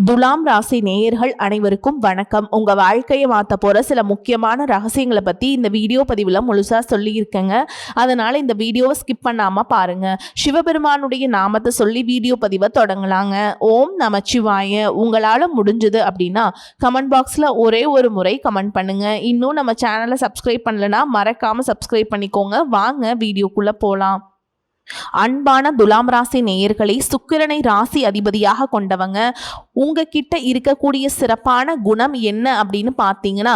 துலாம் ராசி நேயர்கள் அனைவருக்கும் வணக்கம். உங்க வாழ்க்கையை மாற்ற போற சில முக்கியமான ரகசியங்களை பத்தி இந்த வீடியோ பதிவில் முழுசா சொல்லியிருக்கேங்க. அதனால இந்த வீடியோவை ஸ்கிப் பண்ணாம பாருங்க. சிவபெருமானுடைய நாமத்தை சொல்லி வீடியோ பதிவை தொடங்கலாங்க. ஓம் நமச்சிவாய. உங்களால முடிஞ்சது அப்படின்னா கமெண்ட் பாக்ஸ்ல ஒரே ஒரு முறை கமெண்ட் பண்ணுங்க. இன்னும் நம்ம சேனலை சப்ஸ்கிரைப் பண்ணலன்னா மறக்காம சப்ஸ்கிரைப் பண்ணிக்கோங்க. வாங்க வீடியோக்குள்ள போலாம். அன்பான துலாம் ராசி நேயர்களை, சுக்கிரனை ராசி அதிபதியாக கொண்டவங்க. உங்ககிட்ட இருக்கக்கூடிய சிறப்பான குணம் என்ன அப்படின்னு பார்த்தீங்கன்னா,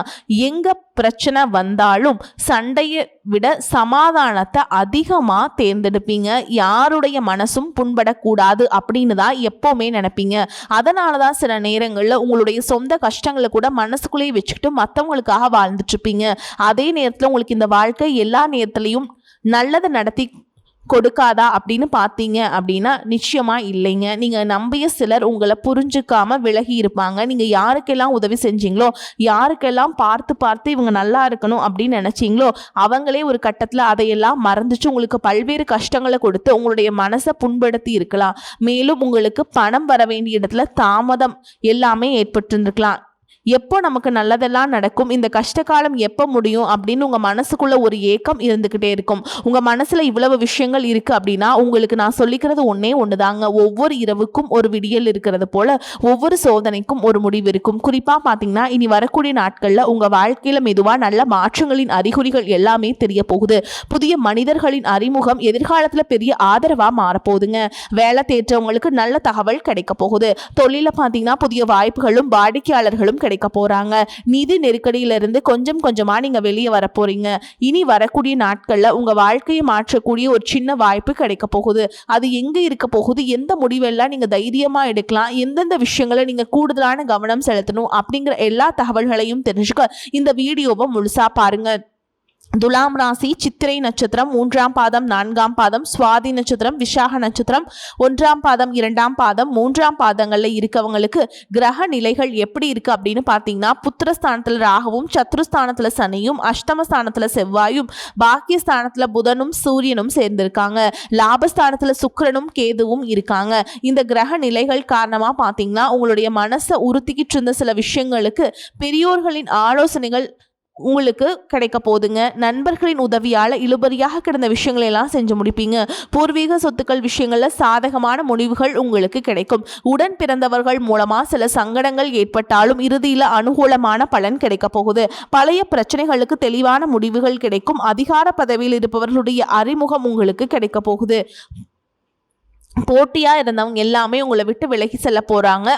எங்க பிரச்சனை வந்தாலும் சண்டையை விட சமாதானத்தை அதிகமாக தேர்ந்தெடுப்பீங்க. யாருடைய மனசும் புண்படக்கூடாது அப்படின்னு தான் எப்போவுமே நினைப்பீங்க. அதனால தான் சில நேரங்களில் உங்களுடைய சொந்த கஷ்டங்களை கூட மனசுக்குள்ளேயே வச்சுக்கிட்டு மற்றவங்களுக்காக வாழ்ந்துட்டு இருப்பீங்க. அதே நேரத்தில் உங்களுக்கு இந்த வாழ்க்கை எல்லா நேரத்துலையும் நல்லதை நடத்தி கொடுக்காதா அப்படின்னு பார்த்தீங்க அப்படின்னா நிச்சயமா இல்லைங்க. நீங்க நம்பிய சிலர் உங்களை புரிஞ்சுக்காம விலகி இருப்பாங்க. நீங்க யாருக்கெல்லாம் உதவி செஞ்சீங்களோ, யாருக்கெல்லாம் பார்த்து பார்த்து இவங்க நல்லா இருக்கணும் அப்படின்னு நினைச்சீங்களோ, அவங்களே ஒரு கட்டத்துல அதையெல்லாம் மறந்துச்சு உங்களுக்கு பல்வேறு கஷ்டங்களை கொடுத்து உங்களுடைய மனசை புண்படுத்தி இருக்கலாம். மேலும் உங்களுக்கு பணம் வர வேண்டிய இடத்துல தாமதம் எல்லாமே ஏற்பட்டிருந்திருக்கலாம். எப்போ நமக்கு நல்லதெல்லாம் நடக்கும், இந்த கஷ்டகாலம் எப்போ முடியும் அப்படின்னு உங்கள் மனசுக்குள்ள ஒரு ஏக்கம் இருந்துக்கிட்டே இருக்கும். உங்கள் மனசில் இவ்வளவு விஷயங்கள் இருக்குது அப்படின்னா உங்களுக்கு நான் சொல்லிக்கிறது ஒன்றே ஒன்று தாங்க. ஒவ்வொரு இரவுக்கும் ஒரு விடியல் இருக்கிறது போல ஒவ்வொரு சோதனைக்கும் ஒரு முடிவு இருக்கும். குறிப்பாக பார்த்தீங்கன்னா இனி வரக்கூடிய நாட்களில் உங்கள் வாழ்க்கையில் மெதுவாக நல்ல மாற்றங்களின் அறிகுறிகள் எல்லாமே தெரிய போகுது. புதிய மனிதர்களின் அறிமுகம் எதிர்காலத்தில் பெரிய ஆதரவாக மாறப்போகுதுங்க. வேலை தேற்றவங்களுக்கு நல்ல தகவல் கிடைக்க போகுது. தொழிலில் பார்த்தீங்கன்னா புதிய வாய்ப்புகளும் வாடிக்கையாளர்களும் கிடைக்க போறாங்க. நிதி நெருக்கடியிலிருந்து கொஞ்சம் கொஞ்சமா நீங்க வெளியே வர போறீங்க. இனி வரக்கூடிய நாட்கள்ல உங்க வாழ்க்கையை மாற்றக்கூடிய ஒரு சின்ன வாய்ப்பு கிடைக்க போகுது. அது எங்க இருக்க போகுது, எந்த முடிவெல்லாம் நீங்க தைரியமா எடுக்கலாம், எந்தெந்த விஷயங்களை நீங்க கூடுதலான கவனம் செலுத்தணும் அப்படிங்கிற எல்லா தகவல்களையும் தெரிஞ்சுக்க இந்த வீடியோவை முழுசா பாருங்க. துலாம் ராசி சித்திரை நட்சத்திரம் 3ஆம் பாதம் 4ஆம் பாதம், சுவாதி நட்சத்திரம் விசாக நட்சத்திரம் 1ஆம் பாதம் 2ஆம் பாதம் 3ஆம் பாதங்களில் இருக்கவங்களுக்கு கிரக நிலைகள் எப்படி இருக்கு அப்படின்னு பார்த்தீங்கன்னா, புத்திரஸ்தானத்தில் ராகுவும், சத்ருஸ்தானத்தில் சனியும், அஷ்டமஸ்தானத்தில் செவ்வாயும், பாக்கியஸ்தானத்தில் புதனும் சூரியனும் சேர்ந்திருக்காங்க. லாபஸ்தானத்தில் சுக்கிரனும் கேதுவும் இருக்காங்க. இந்த கிரக நிலைகள் காரணமாக பார்த்தீங்கன்னா உங்களுடைய மனசை உறுத்திக்கிட்டு இருந்த சில விஷயங்களுக்கு பெரியோர்களின் ஆலோசனைகள் உங்களுக்கு கிடைக்க போதுங்க. நண்பர்களின் உதவியால் இழுபறியாக கிடந்த விஷயங்களை எல்லாம் செஞ்சு முடிப்பீங்க. பூர்வீக சொத்துக்கள் விஷயங்கள்ல சாதகமான முடிவுகள் உங்களுக்கு கிடைக்கும். உடன் பிறந்தவர்கள் மூலமா சில சங்கடங்கள் ஏற்பட்டாலும் இறுதியில் அனுகூலமான பலன் கிடைக்க போகுது. பழைய பிரச்சனைகளுக்கு தெளிவான முடிவுகள் கிடைக்கும். அதிகார பதவியில் இருப்பவர்களுடைய அறிமுகம் உங்களுக்கு கிடைக்க போகுது. போட்டியாக இருந்தவங்க எல்லாமே உங்களை விட்டு விலகி செல்ல போகிறாங்க.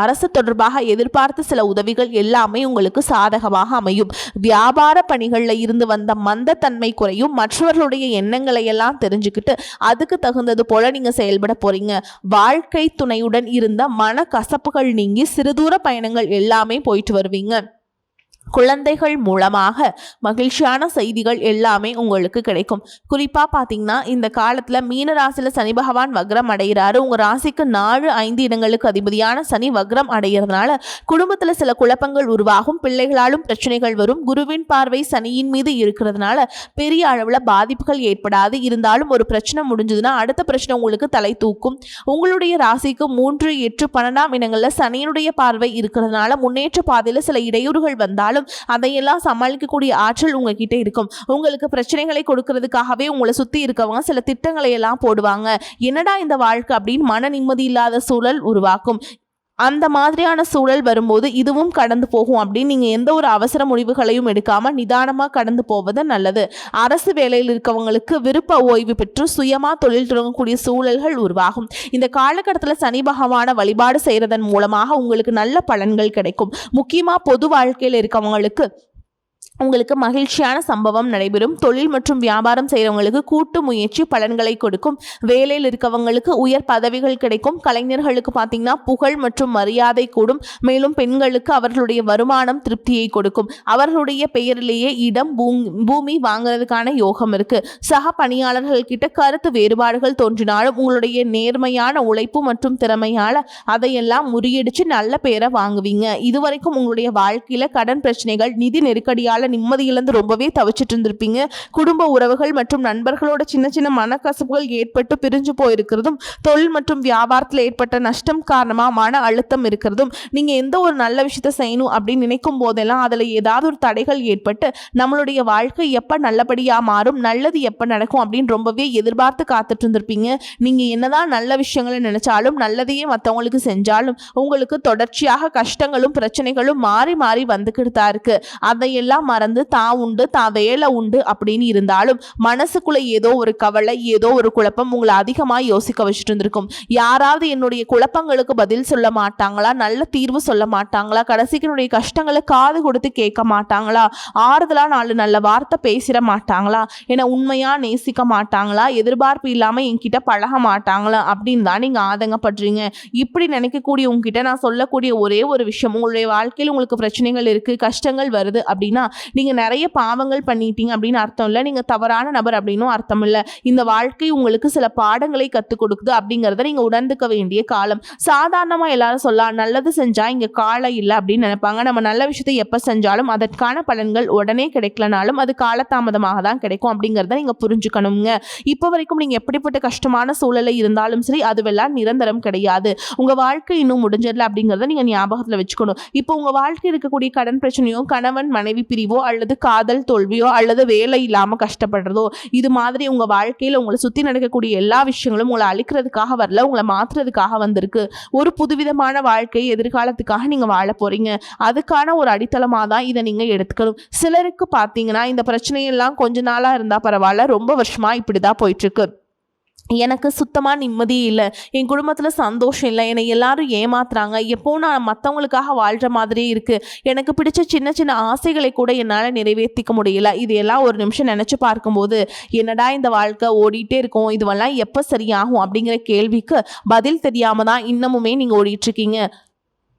அரசு தொடர்பாக எதிர்பார்த்த சில உதவிகள் எல்லாமே உங்களுக்கு சாதகமாக அமையும். வியாபார பணிகளில் இருந்து வந்த மந்தத்தன்மை குறையும். மற்றவர்களுடைய எண்ணங்களை எல்லாம் தெரிஞ்சுக்கிட்டு அதுக்கு தகுந்தது போல நீங்கள் செயல்பட போகிறீங்க. வாழ்க்கை துணையுடன் இருந்த மன கசப்புகள் நீங்கி சிறுதூர பயணங்கள் எல்லாமே போயிட்டு வருவீங்க. குழந்தைகள் மூலமாக மகிழ்ச்சியான செய்திகள் எல்லாமே உங்களுக்கு கிடைக்கும். குறிப்பாக பார்த்தீங்கன்னா இந்த காலத்தில் மீன ராசியில் சனி பகவான் வக்ரம் அடைகிறாரு. உங்கள் ராசிக்கு 4, 5 இடங்களுக்கு அதிபதியான சனி வக்ரம் அடைகிறதுனால குடும்பத்தில் சில குழப்பங்கள் உருவாகும். பிள்ளைகளாலும் பிரச்சனைகள் வரும். குருவின் பார்வை சனியின் மீது இருக்கிறதுனால பெரிய அளவில் பாதிப்புகள் ஏற்படாது. இருந்தாலும் ஒரு பிரச்சனை முடிஞ்சதுன்னா அடுத்த பிரச்சனை உங்களுக்கு தலை தூக்கும். உங்களுடைய ராசிக்கு 3, 8, 12ஆம் இடங்களில் சனியினுடைய பார்வை இருக்கிறதுனால முன்னேற்ற பாதையில் சில இடையூறுகள் வந்தாலும் அதையெல்லாம் சமாளிக்கக்கூடிய ஆற்றல் உங்ககிட்ட இருக்கும். உங்களுக்கு பிரச்சனைகளை கொடுக்கறதுக்காகவே உங்களை சுத்தி இருக்கவங்க சில திட்டங்களை எல்லாம் போடுவாங்க. என்னடா இந்த வாழ்க்கை அப்படின்னு மன நிம்மதி இல்லாத சூழல் உருவாக்கும். அந்த மாதிரியான சூழல் வரும்போது இதுவும் கடந்து போகும் அப்படின்னு நீங்கள் எந்த ஒரு அவசர முடிவுகளையும் எடுக்காமல் நிதானமாக கடந்து போவது நல்லது. அரசு வேலையில் இருக்கவங்களுக்கு விருப்ப ஓய்வு பெற்று சுயமாக தொழில் தொடங்கக்கூடிய சூழல்கள் உருவாகும். இந்த காலகட்டத்தில் சனி பகவானை வழிபாடு செய்கிறதன் மூலமாக உங்களுக்கு நல்ல பலன்கள் கிடைக்கும். முக்கியமாக பொது வாழ்க்கையில் இருக்கவங்களுக்கு உங்களுக்கு மகிழ்ச்சியான சம்பவம் நடைபெறும். தொழில் மற்றும் வியாபாரம் செய்கிறவங்களுக்கு கூட்டு முயற்சி பலன்களை கொடுக்கும். வேலையில் இருக்கவங்களுக்கு உயர் பதவிகள் கிடைக்கும். கலைஞர்களுக்கு பார்த்தீங்கன்னா புகழ் மற்றும் மரியாதை கூடும். மேலும் பெண்களுக்கு அவர்களுடைய வருமானம் திருப்தியை கொடுக்கும். அவர்களுடைய பெயரிலேயே இடம் பூமி வாங்குறதுக்கான யோகம் இருக்கு. சக பணியாளர்கள் கிட்ட கருத்து வேறுபாடுகள் தோன்றினாலும் உங்களுடைய நேர்மையான உழைப்பு மற்றும் திறமையால அதையெல்லாம் முறியடிச்சு நல்ல பேரை வாங்குவீங்க. இதுவரைக்கும் உங்களுடைய வாழ்க்கையில கடன் பிரச்சனைகள், நிதி நெருக்கடியால் உங்களால நிம்மதியிலிருந்து ரொம்பவே தவிச்சிட்டு இருந்திருப்பீங்க. குடும்ப உறவுகள் மற்றும் நண்பர்களோட சின்ன சின்ன மனக்கசப்புகள் ஏற்பட்டு பிரிஞ்சு போயிருக்கிறதும், தொழில் மற்றும் வியாபாரத்தில் ஏற்பட்ட நஷ்டம் காரணமா மன அழுத்தம் இருக்கிறதும், நீங்க எந்த ஒரு நல்ல விஷயத்த செய்யணும் அப்படின்னு நினைக்கும் போதெல்லாம் அதுல ஏதாவது ஒரு தடைகள் ஏற்பட்டு நம்மளுடைய வாழ்க்கை எப்ப நல்லபடியா மாறும், நல்லது எப்ப நடக்கும் அப்படின்னு ரொம்பவே எதிர்பார்த்து காத்துட்டு இருந்திருப்பீங்க. நீங்க என்னதான் நல்ல விஷயங்களை நினைச்சாலும், நல்லதையே மற்றவங்களுக்கு செஞ்சாலும் உங்களுக்கு தொடர்ச்சியாக கஷ்டங்களும் பிரச்சனைகளும் மாறி மாறி வந்துக்கிட்டு தான் இருக்கு. அதையெல்லாம் மறந்து தான் உண்டு தான் வேலை உண்டு அப்படின்னு இருந்தாலும் மனசுக்குள்ள ஏதோ ஒரு கவலை, ஏதோ ஒரு குழப்பம் உங்களை அதிகமா யோசிக்க வச்சுட்டு இருந்திருக்கும். யாராவது என்னுடைய குழப்பங்களுக்கு பதில் சொல்ல மாட்டாங்களா, நல்ல தீர்வு சொல்ல மாட்டாங்களா, கடைசிக்கு என்னுடைய கஷ்டங்களை காது கொடுத்து கேட்க மாட்டாங்களா, ஆறுதலா நாலு நல்ல வார்த்தை பேசிட மாட்டாங்களா, என்னை உண்மையா நேசிக்க மாட்டாங்களா, எதிர்பார்ப்பு இல்லாம என்கிட்ட பழக மாட்டாங்களா அப்படின்னு தான் நீங்க ஆதங்கப்படுறீங்க. இப்படி நினைக்கக்கூடிய உங்ககிட்ட நான் சொல்லக்கூடிய ஒரே ஒரு விஷயம், உங்களுடைய வாழ்க்கையில் உங்களுக்கு பிரச்சனைகள் இருக்கு, கஷ்டங்கள் வருது அப்படின்னா நீங்க நிறைய பாவங்கள் பண்ணிட்டீங்க அப்படின்னு அர்த்தம் இல்லை. நீங்க தவறான நபர் அப்படின்னும் அர்த்தம் இல்லை. இந்த வாழ்க்கை உங்களுக்கு சில பாடங்களை கற்றுக் கொடுக்குது அப்படிங்கிறத நீங்க உணர்ந்துக்க வேண்டிய காலம். சாதாரணமா எல்லாரும் சொல்லலாம், நல்லது செஞ்சா இங்க காலம் இல்லை அப்படின்னு நினைப்பாங்க. நம்ம நல்ல விஷயத்தை எப்ப செஞ்சாலும் அதற்கான பலன்கள் உடனே கிடைக்கலனாலும் அது காலதாமதமாக தான் கிடைக்கும் அப்படிங்கிறத நீங்க புரிஞ்சுக்கணுங்க. இப்போ வரைக்கும் நீங்க எப்படிப்பட்ட கஷ்டமான சூழலை இருந்தாலும் சரி, அதுவெல்லாம் நிரந்தரம் கிடையாது. உங்க வாழ்க்கை இன்னும் முடிஞ்சிடல அப்படிங்கிறத நீங்க ஞாபகத்துல வச்சுக்கணும். இப்போ உங்க வாழ்க்கை இருக்கக்கூடிய கடன் பிரச்சனையோ, கணவன் மனைவி பிரிவோ, அல்லது காதல் தோல்வியோ, அல்லது வேலை இல்லாம கஷ்டப்படுறதோ, இது மாதிரி உங்க வாழ்க்கையில உங்களை சுத்தி நடக்கக்கூடிய எல்லா விஷயங்களும் உங்களை அழிக்கிறதுக்காக வரல, உங்களை மாற்றுறதுக்காக வந்திருக்கு. ஒரு புதுவிதமான வாழ்க்கை எதிர்காலத்துக்காக நீங்க வாழ போறீங்க. அதுக்கான ஒரு அடித்தளமா தான் இதை நீங்க எடுத்துக்கணும். சிலருக்கு பாத்தீங்கன்னா இந்த பிரச்சனையெல்லாம் கொஞ்ச நாளா இருந்தா பரவாயில்ல, ரொம்ப வருஷமா இப்படிதான் போயிட்டு இருக்கு. எனக்கு சுத்தமாக நிம்மதி இல்லை, என் குடும்பத்தில் சந்தோஷம் இல்லை, என்னை எல்லாரும் ஏமாத்துறாங்க, எப்போ நான் மற்றவங்களுக்காக வாழ்கிற மாதிரியே இருக்குது, எனக்கு பிடிச்ச சின்ன சின்ன ஆசைகளை கூட என்னால் நிறைவேற்றிக்க முடியல. இது எல்லாம் ஒரு நிமிஷம் நினச்சி பார்க்கும்போது என்னடா இந்த வாழ்க்கை ஓடிட்டே இருக்கும், இதுவெல்லாம் எப்போ சரியாகும் அப்படிங்கிற கேள்விக்கு பதில் தெரியாமல் தான் இன்னமுமே நீங்கள் ஓடிட்டுருக்கீங்க.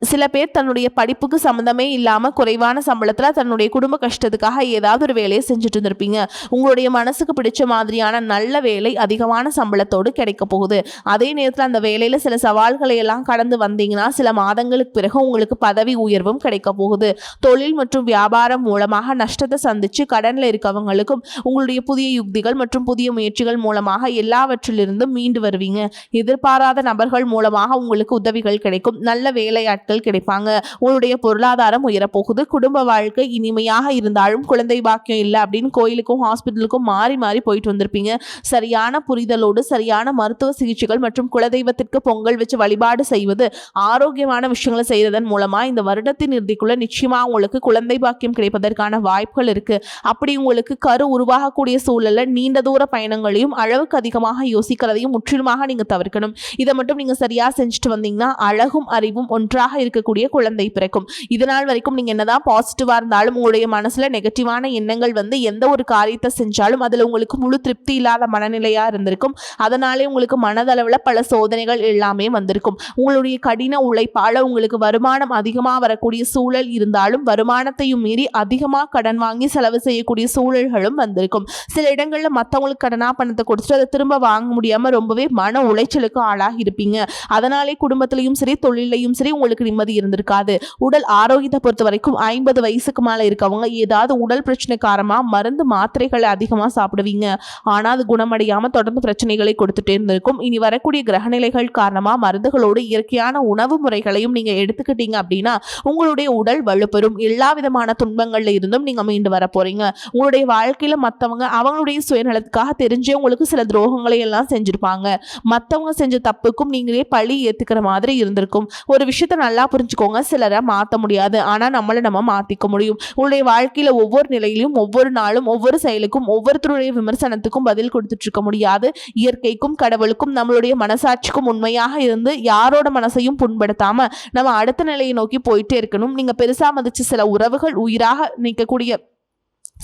சில பேர் தன்னுடைய படிப்புக்கு சம்மந்தமே இல்லாமல் குறைவான சம்பளத்தில் தன்னுடைய குடும்ப கஷ்டத்துக்காக ஏதாவது ஒரு வேலையை செஞ்சுட்டு இருந்திருப்பீங்க. உங்களுடைய மனசுக்கு பிடிச்ச மாதிரியான நல்ல வேலை அதிகமான சம்பளத்தோடு கிடைக்க போகுது. அதே நேரத்தில் அந்த வேலையில் சில சவால்களை எல்லாம் கடந்து வந்தீங்கன்னா சில மாதங்களுக்கு பிறகு உங்களுக்கு பதவி உயர்வும் கிடைக்க போகுது. தொழில் மற்றும் வியாபாரம் மூலமாக நஷ்டத்தை சந்திச்சு கடனில் இருக்கவங்களுக்கும் உங்களுடைய புதிய யுக்திகள் மற்றும் புதிய முயற்சிகள் மூலமாக எல்லாவற்றிலிருந்தும் மீண்டு வருவீங்க. எதிர்பாராத நபர்கள் மூலமாக உங்களுக்கு உதவிகள் கிடைக்கும். நல்ல வேலையாட்கள் கிடைப்பாங்க. உங்களுடைய பொருளாதாரம் உயரப்போகுது. குடும்ப வாழ்க்கை இனிமையாக இருந்தாலும் குழந்தை பாக்கியம் இல்லை அப்படின்னு கோயிலுக்கும் ஹாஸ்பிட்டலுக்கும் மாறி மாறி போயிட்டு வந்திருப்பீங்க. சரியான புரிதலோடு சரியான மருத்துவ சிகிச்சைகள் மற்றும் குலதெய்வத்திற்கு பொங்கல் வச்சு வழிபாடு செய்வது, ஆரோக்கியமான விஷயங்களை செய்வதன் மூலமா இந்த வருடத்தின் இறுதிக்குள்ள நிச்சயமா உங்களுக்கு குழந்தை பாக்கியம் கிடைப்பதற்கான வாய்ப்புகள் இருக்கு. அப்படி உங்களுக்கு கரு உருவாகக்கூடிய சூழல்ல நீண்ட தூர பயணங்களையும் அளவுக்கு அதிகமாக யோசிக்கிறதையும் முற்றிலுமாக நீங்க தவிர்க்கணும். இதை மட்டும் நீங்க சரியா செஞ்சுட்டு வந்தீங்கன்னா அழகும் அறிவும் ஒன்றாக இருக்கக்கூடிய குழந்தை பிறக்கும். இதனால் வரைக்கும் நீங்க என்னதான் பாசிட்டிவா இருந்தாலும் உங்களுடைய மனசுல நெகட்டிவான எண்ணங்கள் வந்து எந்த ஒரு காரியத்தை செஞ்சாலும் அதுல உங்களுக்கு முழு திருப்தி இல்லாத மனநிலையா இருந்திருக்கும். அதனாலே உங்களுக்கு மனதளவுல பல சோதனைகள் எல்லாமே வந்திருக்கும். உங்களுடைய கடின உழைப்பால உங்களுக்கு வருமானம் அதிகமா வரக்கூடிய சூழல் இருந்தாலும் வருமானத்தையும் மீறி அதிகமா கடன் வாங்கி செலவு செய்யக்கூடிய சூழல்களும் வந்திருக்கும். சில இடங்கள்ல மற்றவங்களுக்கு கடனா பணத்தை கொடுத்துட்டு அதை திரும்ப வாங்க முடியாம ரொம்பவே மன உளைச்சலுக்கு ஆளாகி இருப்பீங்க. அதனாலே குடும்பத்திலையும் சரி தொழிலையும் சரி உங்களுக்கு நிம்மதி இருந்திருக்காது. உடல் ஆரோக்கியத்தை பொறுத்த வரைக்கும் 50 வயசுக்கு மேல இருக்கவங்க ஏதாவது உடல் பிரச்சனை காரணமா மருந்து மாத்திரைகளை அதிகமா சாப்பிடுவீங்க. ஆனா அது குணமடையாம தொடர்ந்து பிரச்சனைகளை கொடுத்துட்டே இருந்திருக்கும். இனி வரக்கூடிய கிரகநிலைகள் காரணமா மருந்துகளோடு இயற்கையான உணவு முறைகளையும் நீங்க எடுத்துக்கிட்டீங்க அப்படின்னா உங்களுடைய உடல் வலுப்பெறும். எல்லா விதமான துன்பங்கள்ல இருந்தும் நீங்க மீண்டு வர போறீங்க. உங்களுடைய வாழ்க்கையில மத்தவங்க அவங்களுடைய சுயநலத்துக்காக தெரிஞ்சே உங்களுக்கு சில துரோகங்களை எல்லாம் செஞ்சிருப்பாங்க. மத்தவங்க செஞ்ச தப்புக்கும் நீங்களே பழி ஏத்துக்கிற மாதிரி இருந்திருக்கும். ஒரு விஷயத்த நல்லா புரிஞ்சுக்கோங்க, சிலரை மாற்ற முடியாது, ஆனா நம்மளை நம்ம மாத்திக்க முடியும். உங்களுடைய வாழ்க்கையில ஒவ்வொரு நிலையிலும் ஒவ்வொரு நாளும் ஒவ்வொரு செயலுக்கும் ஒவ்வொருத்தருடைய விமர்சனத்துக்கும் பதில் கொடுத்துட்டு இருக்க முடியாது. இயற்கைக்கும் கடவுளுக்கும் நம்மளுடைய மனசாட்சிக்கும் உண்மையாக இருந்து யாரோட மனசையும் புண்படுத்தாம நம்ம அடுத்த நிலையை நோக்கி போயிட்டே இருக்கணும். நீங்க பெருசா மதிச்சு சில உறவுகள் உயிராக நிற்கக்கூடிய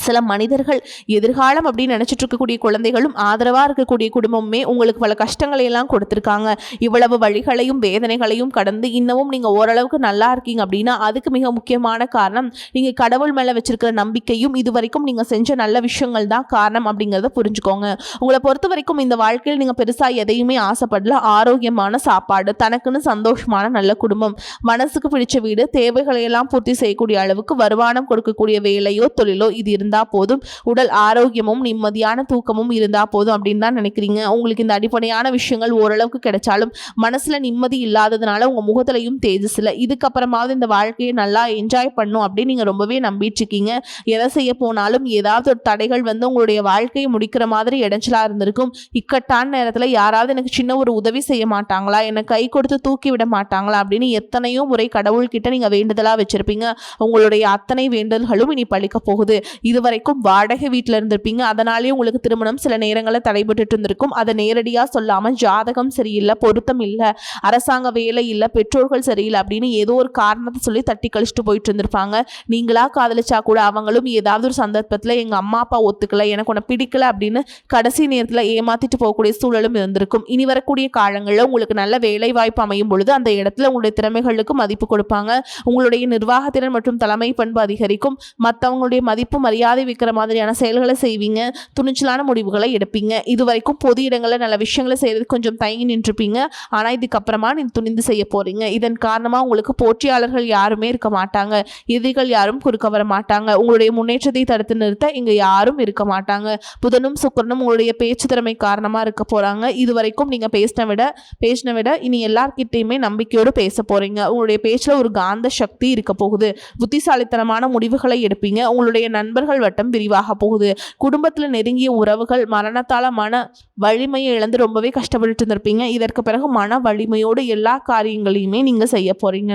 சில மனிதர்கள் எதிர்காலம் அப்படின்னு நினைச்சிட்டு இருக்கக்கூடிய குழந்தைகளும் ஆதரவா இருக்கக்கூடிய குடும்பமுமே உங்களுக்கு பல கஷ்டங்களை எல்லாம் கொடுத்துருக்காங்க. இவ்வளவு வழிகளையும் வேதனைகளையும் கடந்து இன்னமும் நீங்க ஓரளவுக்கு நல்லா இருக்கீங்க அப்படின்னா அதுக்கு மிக முக்கியமான காரணம் நீங்க கடவுள் மேல வச்சிருக்கிற நம்பிக்கையும் இதுவரைக்கும் நீங்க செஞ்ச நல்ல விஷயங்கள் தான் காரணம் அப்படிங்கிறத புரிஞ்சுக்கோங்க. உங்களை பொறுத்த வரைக்கும் இந்த வாழ்க்கையில் நீங்க பெருசா எதையுமே ஆசைப்படல. ஆரோக்கியமான சாப்பாடு, தனக்குன்னு சந்தோஷமான நல்ல குடும்பம், மனசுக்கு பிடிச்ச வீடு, தேவைகளை எல்லாம் பூர்த்தி செய்யக்கூடிய அளவுக்கு வருமானம் கொடுக்கக்கூடிய வேலையோ தொழிலோ இது இருந்தா போதும். உடல் ஆரோக்கியமும் நிம்மதியான தூக்கமும் இருந்தா போதும் அப்படின்னு தான் நினைக்கிறீங்க. உங்களுக்கு இந்த அடிப்படையான விஷயங்கள் ஓரளவுக்கு கிடைச்சாலும் மனசுல நிம்மதி இல்லாததுனால உங்க முகத்திலையும் தேஜஸ் இல்லை. இதுக்கப்புறமாவது இந்த வாழ்க்கையை நல்லா என்ஜாய் பண்ணும் அப்படின்னு நீங்க ரொம்பவே நம்பிட்டு இருக்கீங்க. எதை செய்ய போனாலும் ஏதாவது ஒரு தடைகள் வந்து உங்களுடைய வாழ்க்கையை முடிக்கிற மாதிரி இடைஞ்சலா இருந்திருக்கும். இக்கட்டான நேரத்துல யாராவது எனக்கு சின்ன ஒரு உதவி செய்ய மாட்டாங்களா, என்னை கை கொடுத்து தூக்கி விட மாட்டாங்களா அப்படின்னு எத்தனையோ முறை கடவுள்கிட்ட நீங்க வேண்டுதலா வச்சிருப்பீங்க. உங்களுடைய அத்தனை வேண்டுதல்களும் இனி பழிக்க போகுது. இதுவரைக்கும் வாடகை வீட்டில் இருந்திருப்பீங்க. அதனாலேயே உங்களுக்கு திருமணம் சில நேரங்களில் தடைபட்டு இருந்திருக்கும். அதை நேரடியாக சொல்லாமல் ஜாதகம் சரியில்லை, பொருத்தம் இல்லை, அரசாங்க வேலை இல்லை, பெற்றோர்கள் சரியில்லை அப்படின்னு ஏதோ ஒரு காரணத்தை சொல்லி தட்டி கழிச்சுட்டு போயிட்டு இருந்திருப்பாங்க. நீங்களா காதலிச்சா கூட அவங்களும் ஏதாவது ஒரு சந்தர்ப்பத்தில் எங்கள் அம்மா அப்பா ஒத்துக்கலை, எனக்கு உன்னை பிடிக்கல அப்படின்னு கடைசி நேரத்தில் ஏமாத்திட்டு போகக்கூடிய சூழலும் இருந்திருக்கும். இனி வரக்கூடிய காலங்களில் உங்களுக்கு நல்ல வேலை வாய்ப்பு அமையும் பொழுது அந்த இடத்துல உங்களுடைய திறமைகளுக்கு மதிப்பு கொடுப்பாங்க. உங்களுடைய நிர்வாகத்திறன் மற்றும் தலைமை பண்பு அதிகரிக்கும். மற்றவங்களுடைய மதிப்பு மரியாதை வைக்கிற மாதிரியான செயல்களை செய்வீங்க. துணிச்சலான முடிவுகளை எடுப்பீங்க. இதுவரைக்கும் பொது இடங்களில் நல்ல விஷயங்களை செய்யறது கொஞ்சம் தயங்கி நின்றுப்பீங்க. ஆனால் இதுக்கப்புறமா நீ துணிந்து செய்ய போறீங்க. இதன் காரணமாக உங்களுக்கு போட்டியாளர்கள் யாருமே இருக்க மாட்டாங்க. எதிரிகள் யாரும் குறுக்க வர மாட்டாங்க. உங்களுடைய முன்னேற்றத்தை தடுத்து நிறுத்த இங்கே யாரும் இருக்க மாட்டாங்க. புதனும் சுக்கிரனும் உங்களுடைய பேச்சு திறமை காரணமாக இருக்க போறாங்க. இதுவரைக்கும் நீங்க பேசின விட இனி எல்லார்கிட்டையுமே நம்பிக்கையோடு பேச போறீங்க. உங்களுடைய பேச்சில் ஒரு காந்த சக்தி இருக்க போகுது. புத்திசாலித்தனமான முடிவுகளை எடுப்பீங்க. உங்களுடைய நண்பர்கள் வட்டம் விரிவாக போகுது. குடும்பத்தில் நெருங்கிய உறவுகள் மரணத்தால மன வலிமையை இழந்து ரொம்பவே கஷ்டப்பட்டு இருந்திருப்பீங்க. இதற்கு பிறகு மன வலிமையோடு எல்லா காரியங்களையுமே நீங்க செய்ய போறீங்க.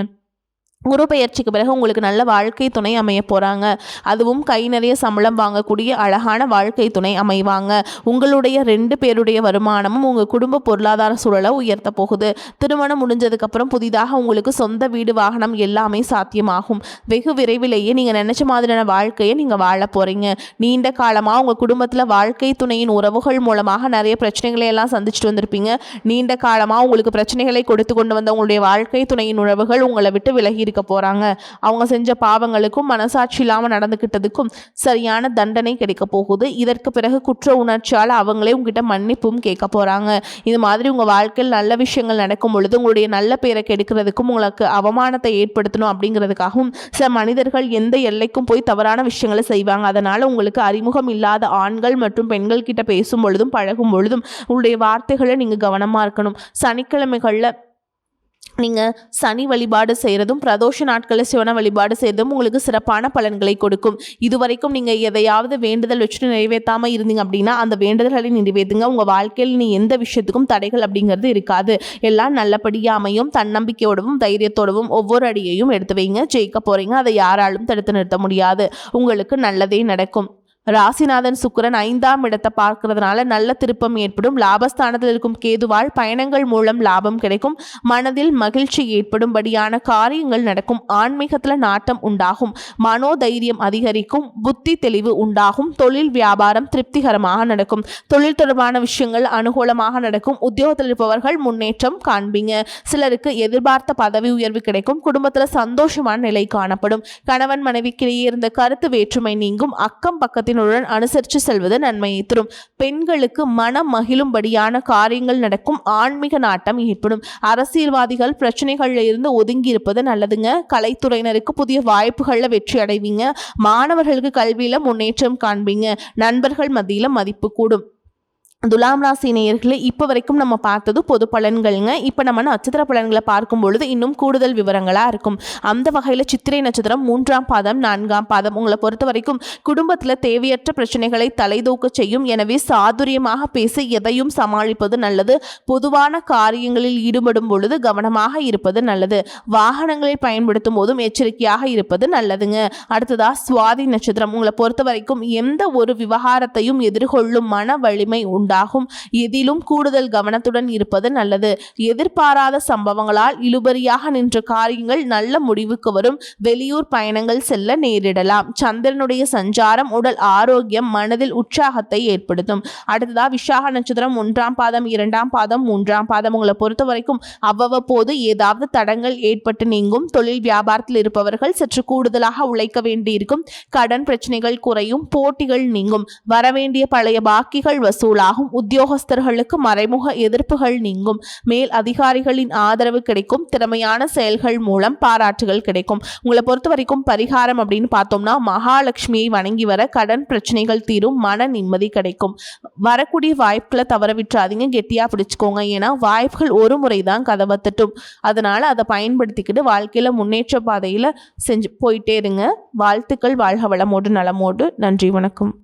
குரு பெயர்ச்சிக்கு பிறகு உங்களுக்கு நல்ல வாழ்க்கை துணை அமைய போகிறாங்க. அதுவும் கை நிறைய சம்பளம் வாங்கக்கூடிய அழகான வாழ்க்கை துணை அமைவாங்க. உங்களுடைய 2 பேருடைய வருமானமும் உங்கள் குடும்ப பொருளாதார சூழலை உயர்த்த போகுது. திருமணம் முடிஞ்சதுக்கப்புறம் புதிதாக உங்களுக்கு சொந்த வீடு, வாகனம் எல்லாமே சாத்தியமாகும். வெகு விரைவிலேயே நீங்கள் நினச்ச மாதிரியான வாழ்க்கையை நீங்கள் வாழ போகிறீங்க. நீண்ட காலமாக உங்கள் குடும்பத்தில் வாழ்க்கை துணையின் உறவுகள் மூலமாக நிறைய பிரச்சனைகளை எல்லாம் சந்திச்சுட்டு வந்திருப்பீங்க. நீண்ட காலமாக உங்களுக்கு பிரச்சனைகளை கொடுத்து கொண்டு வந்த உங்களுடைய வாழ்க்கை துணையின் உறவுகள் உங்களை விட்டு விலகி இருக்க போறாங்க. அவங்க செஞ்ச பாவங்களுக்கும் மனசாட்சி இல்லாம நடந்துகிட்டதுக்கும் சரியான தண்டனை கிடைக்க போகுது. இதற்கு பிறகு குற்ற உணர்ச்சியால் அவங்களே உங்ககிட்ட மன்னிப்பும் கேட்க போறாங்க. இது மாதிரி உங்க வாழ்க்கையில் நல்ல விஷயங்கள் நடக்கும் பொழுது உங்களுடைய நல்ல பேரை கெடுக்கிறதுக்கும் உங்களுக்கு அவமானத்தை ஏற்படுத்தணும் அப்படிங்கிறதுக்காகவும் சில மனிதர்கள் எந்த எல்லைக்கும் போய் தவறான விஷயங்களை செய்வாங்க. அதனால உங்களுக்கு அறிமுகம் இல்லாத ஆண்கள் மற்றும் பெண்கள் கிட்ட பேசும் பொழுதும் பழகும் பொழுதும் உங்களுடைய வார்த்தைகளை நீங்க கவனமா இருக்கணும். சனிக்கிழமைகள்ல நீங்கள் சனி வழிபாடு செய்கிறதும் பிரதோஷ நாட்களில் சிவன வழிபாடு செய்கிறதும் உங்களுக்கு சிறப்பான பலன்களை கொடுக்கும். இதுவரைக்கும் நீங்கள் எதையாவது வேண்டுதல் வச்சுட்டு நிறைவேற்றாமல் இருந்தீங்க அப்படின்னா அந்த வேண்டுதல்களை நிறைவேற்றுங்க. உங்கள் வாழ்க்கையில் நீ எந்த விஷயத்துக்கும் தடைகள் அப்படிங்கிறது இருக்காது. எல்லாம் நல்லபடியாக அமையும். தன்னம்பிக்கையோடவும் தைரியத்தோடவும் ஒவ்வொரு அடியையும் எடுத்து வைங்க. ஜெயிக்க போகிறீங்க. அதை யாராலும் தடுத்து நிறுத்த முடியாது. உங்களுக்கு நல்லதே நடக்கும். ராசிநாதன் சுக்கிரன் 5ஆம் இடத்தை பார்க்கறதுனால நல்ல திருப்பம் ஏற்படும். லாபஸ்தானத்தில் இருக்கும் கேதுவால் பயணங்கள் மூலம் லாபம் கிடைக்கும். மனதில் மகிழ்ச்சி ஏற்படும்படியான காரியங்கள் நடக்கும். ஆன்மீகத்தில் நாட்டம் உண்டாகும். மனோதைரியம் அதிகரிக்கும். புத்தி தெளிவு உண்டாகும். தொழில் வியாபாரம் திருப்திகரமாக நடக்கும். தொழில் தொடர்பான விஷயங்கள் அனுகூலமாக நடக்கும். உத்தியோகத்தில் இருப்பவர்கள் முன்னேற்றம் காண்பீங்க. சிலருக்கு எதிர்பார்த்த பதவி உயர்வு கிடைக்கும். குடும்பத்தில் சந்தோஷமான நிலை காணப்படும். கணவன் மனைவிக்கிடையே இருந்த கருத்து வேற்றுமை நீங்கும். அக்கம் பக்கத்தின் அனுசரித்து செல்வது நன்மையை தரும். பெண்களுக்கு மனம் மகிழும்படியான காரியங்கள் நடக்கும். ஆன்மீக நாட்டம் ஏற்படும். அரசியல்வாதிகள் பிரச்சனைகள்ல இருந்து ஒதுங்கி இருப்பது நல்லதுங்க. கலைத்துறையினருக்கு புதிய வாய்ப்புகள்ல வெற்றி அடைவீங்க. மாணவர்களுக்கு கல்வியில முன்னேற்றம் காண்பீங்க. நண்பர்கள் மத்தியில மதிப்பு கூடும். துலாம் ராசி நேயர்களே, இப்போ வரைக்கும் நம்ம பார்த்தது பொது பலன்கள்ங்க. இப்போ நம்ம நட்சத்திர பலன்களை பார்க்கும் பொழுது இன்னும் கூடுதல் விவரங்களாக இருக்கும். அந்த வகையில் சித்திரை நட்சத்திரம் 3ஆம் பாதம் 4ஆம் பாதம் உங்களை பொறுத்த வரைக்கும் குடும்பத்தில் தேவையற்ற பிரச்சனைகளை தலைதூக்க செய்யும். எனவே சாதுரியமாக பேசி எதையும் சமாளிப்பது நல்லது. பொதுவான காரியங்களில் ஈடுபடும் பொழுது கவனமாக இருப்பது நல்லது. வாகனங்களை பயன்படுத்தும் போதும் எச்சரிக்கையாக இருப்பது நல்லதுங்க. அடுத்ததா சுவாதி நட்சத்திரம் உங்களை பொறுத்த வரைக்கும் எந்த ஒரு விவகாரத்தையும் எதிர்கொள்ளும் மன வலிமை உண்டு. உண்டாகும். எதிலும் கூடுதல் கவனத்துடன் இருப்பது நல்லது. எதிர்பாராத சம்பவங்களால் இழுபறியாக நின்ற காரியங்கள் நல்ல முடிவுக்கு வரும். வெளியூர் பயணங்கள் செல்ல நேரிடலாம். சந்திரனுடைய சஞ்சாரம் உடல் ஆரோக்கியம், மனதில் உற்சாகத்தை ஏற்படுத்தும். அடுத்ததா விசாக நட்சத்திரம் 1ஆம் பாதம், 2ஆம் பாதம், 3ஆம் பாதம். உங்களை பொறுத்த வரைக்கும் அவ்வப்போது ஏதாவது தடங்கள் ஏற்பட்டு நீங்கும். தொழில் வியாபாரத்தில் இருப்பவர்கள் சற்று கூடுதலாக உழைக்க வேண்டியிருக்கும். கடன் பிரச்சனைகள் குறையும். போட்டிகள் நீங்கும். வரவேண்டிய பழைய பாக்கிகள் வசூலாகும். உத்தியோகஸ்தர்களுக்கு மறைமுக எதிர்ப்புகள் நீங்கும். மேல் அதிகாரிகளின் ஆதரவு கிடைக்கும். திறமையான செயல்கள் மூலம் பாராட்டுகள் கிடைக்கும். உங்களை பொறுத்த வரைக்கும் பரிகாரம் அப்படின்னு பார்த்தோம்னா மகாலட்சுமியை வணங்கி வர கடன் பிரச்சனைகள் தீரும். மன நிம்மதி கிடைக்கும். வரக்கூடிய வாய்ப்புகளை தவற விட்டுறாதீங்க, கெட்டியா பிடிச்சுக்கோங்க. ஏன்னா வாய்ப்புகள் ஒரு முறை தான் கதவை தட்டும். அதனால அதை பயன்படுத்திக்கிட்டு வாழ்க்கையில முன்னேற்ற பாதையில செஞ்சு போயிட்டே இருங்க. வாழ்த்துக்கள். வாழ்க வளமோடு நலமோடு. நன்றி, வணக்கம்.